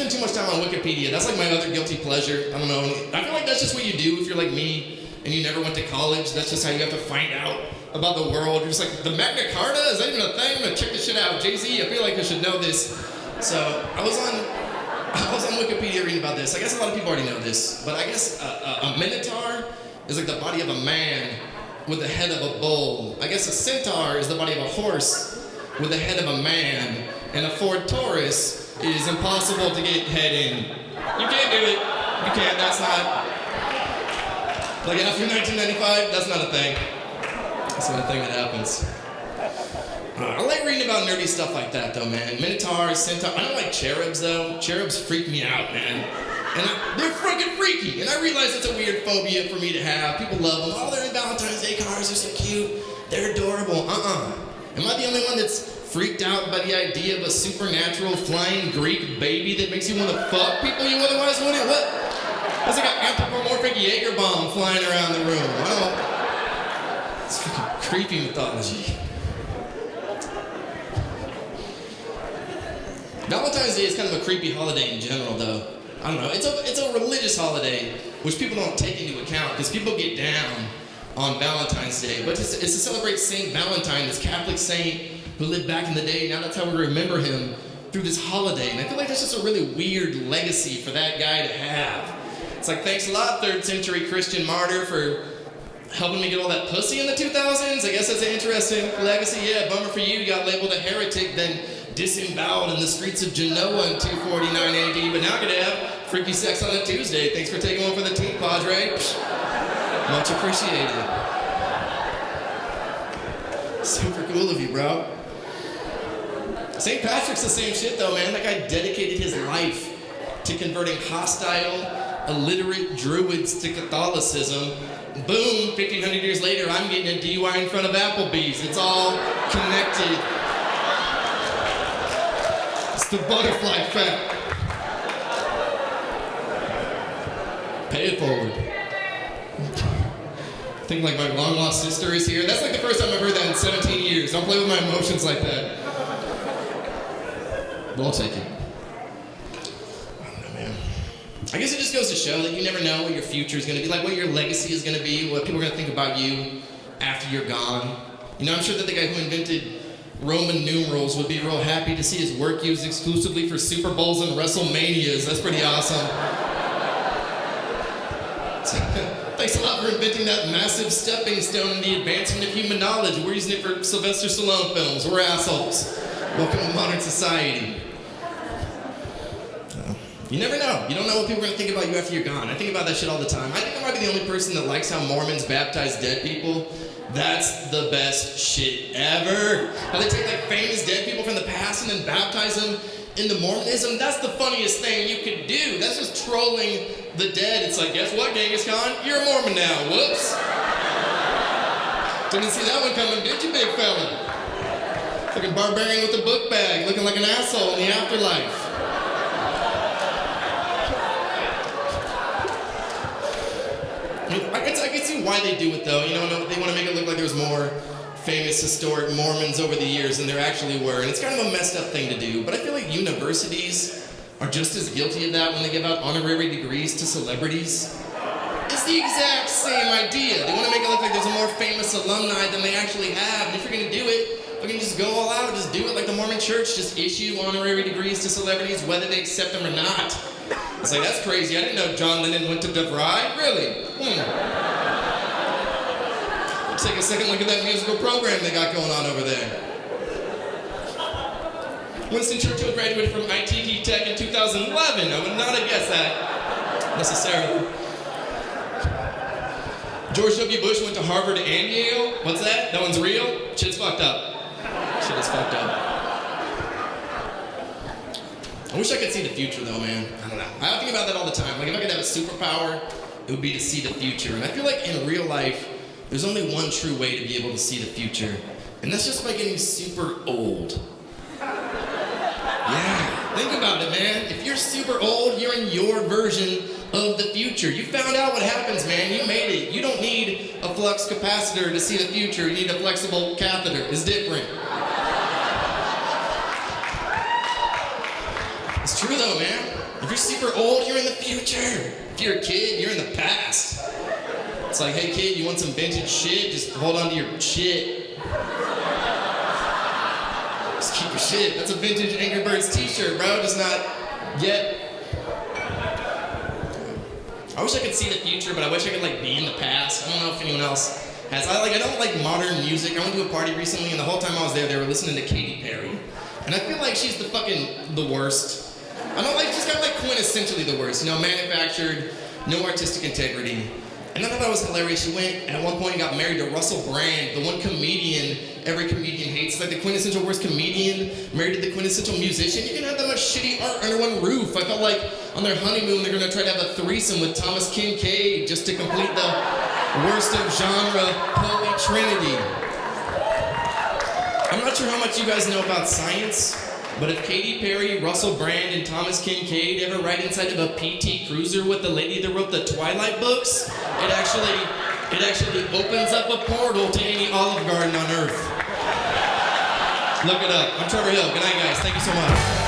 spend too much time on Wikipedia. That's like my other guilty pleasure. I don't know. I feel like that's just what you do if you're like me and you never went to college. That's just how you have to find out about the world. You're just like, the Magna Carta? Is that even a thing? I'm gonna check this shit out. Jay-Z, I feel like I should know this. So I was on Wikipedia reading about this. I guess a lot of people already know this, but I guess a minotaur is like the body of a man with the head of a bull. I guess a centaur is the body of a horse with the head of a man. And a Ford Taurus is impossible to get head in. You can't do it. You can't. That's not. Like after 1995, that's not a thing. That's not a thing that happens. I like reading about nerdy stuff like that, though, man. Minotaurs, centaurs. I don't like cherubs, though. Cherubs freak me out, man. And they're fucking freaky. And I realize it's a weird phobia for me to have. People love them. Oh, they're in Valentine's Day cars. They're so cute. They're adorable. Am I the only one that's freaked out by the idea of a supernatural flying Greek baby that makes you want to fuck people you otherwise wouldn't? What? That's like an anthropomorphic Jaeger bomb flying around the room. Wow. It's fucking creepy mythology. Valentine's Day is kind of a creepy holiday in general, though. I don't know. It's a religious holiday, which people don't take into account because people get down on Valentine's Day. But it's to celebrate Saint Valentine, this Catholic saint who lived back in the day. Now that's how we remember him through this holiday. And I feel like that's just a really weird legacy for that guy to have. It's like, thanks a lot, 3rd century Christian martyr, for helping me get all that pussy in the 2000s. I guess that's an interesting legacy. Yeah, bummer for you. You got labeled a heretic, then disemboweled in the streets of Genoa in 249 AD. But now I get to have freaky sex on a Tuesday. Thanks for taking one for the team, Padre. Much appreciated. Super cool of you, bro. St. Patrick's the same shit, though, man. That guy dedicated his life to converting hostile, illiterate Druids to Catholicism. Boom, 1,500 years later, I'm getting a DUI in front of Applebee's. It's all connected. It's the butterfly effect. Pay it forward. I think like my long lost sister is here. That's like the first time I've heard that in 17 years. Don't play with my emotions like that. But I'll take it. I don't know, man. I guess it just goes to show that you never know what your future is going to be, like what your legacy is going to be, what people are going to think about you after you're gone. You know, I'm sure that the guy who invented Roman numerals would be real happy to see his work used exclusively for Super Bowls and WrestleManias. That's pretty awesome. Thanks a lot for inventing that massive stepping stone in the advancement of human knowledge. We're using it for Sylvester Stallone films. We're assholes. Welcome to modern society. You never know. You don't know what people are going to think about you after you're gone. I think about that shit all the time. I think I might be the only person that likes how Mormons baptize dead people. That's the best shit ever. How they take like famous dead people from the past and then baptize them into Mormonism. That's the funniest thing you could do. That's just trolling the dead. It's like, guess what, Genghis Khan? You're a Mormon now. Whoops. Didn't see that one coming, did you, big fella? Fucking barbarian with a book bag, looking like an asshole in the afterlife. I can see why they do it, though. You know, they want to make it look like there's more famous historic Mormons over the years than there actually were, and it's kind of a messed up thing to do. But I feel like universities are just as guilty of that when they give out honorary degrees to celebrities. It's the exact same idea. They want to make it look like there's a more famous alumni than they actually have, and if you're going to do it, we can just go all out, just do it like the Mormon Church, just issue honorary degrees to celebrities whether they accept them or not. It's like, that's crazy. I didn't know John Lennon went to DeVry. Really? Take a second look at that musical program they got going on over there. Winston Churchill graduated from ITT Tech in 2011. I would not have guessed that necessarily. George W. Bush went to Harvard and Yale. What's that? That one's real? Shit's fucked up. Shit is fucked up. I wish I could see the future, though, man. I don't know. I think about that all the time. Like, if I could have a superpower, it would be to see the future. And I feel like in real life, there's only one true way to be able to see the future, and that's just by getting super old. Yeah, think about it, man. If you're super old, you're in your version of the future. You found out what happens, man. You made it. You don't need a flux capacitor to see the future. You need a flexible catheter. It's different. It's true, though, man. If you're super old, you're in the future. If you're a kid, you're in the past. It's like, hey kid, you want some vintage shit? Just hold on to your shit. Just keep your shit. That's a vintage Angry Birds t-shirt, bro. Just not yet. I wish I could see the future, but I wish I could like be in the past. I don't know if anyone else has. I don't like modern music. I went to a party recently, and the whole time I was there, they were listening to Katy Perry. And I feel like she's the worst. I don't like, she's kind of like quintessentially the worst. You know, manufactured, no artistic integrity. And I thought that was hilarious. She went, and at one point, got married to Russell Brand, the one comedian every comedian hates. It's like the quintessential worst comedian married to the quintessential musician. You can have that much shitty art under one roof. I felt like on their honeymoon, they're gonna try to have a threesome with Thomas Kincaid just to complete the worst of genre holy trinity. I'm not sure how much you guys know about science, but if Katy Perry, Russell Brand, and Thomas Kincaid ever ride inside of a PT Cruiser with the lady that wrote the Twilight books, it actually opens up a portal to any Olive Garden on Earth. Look it up. I'm Trevor Hill. Good night, guys. Thank you so much.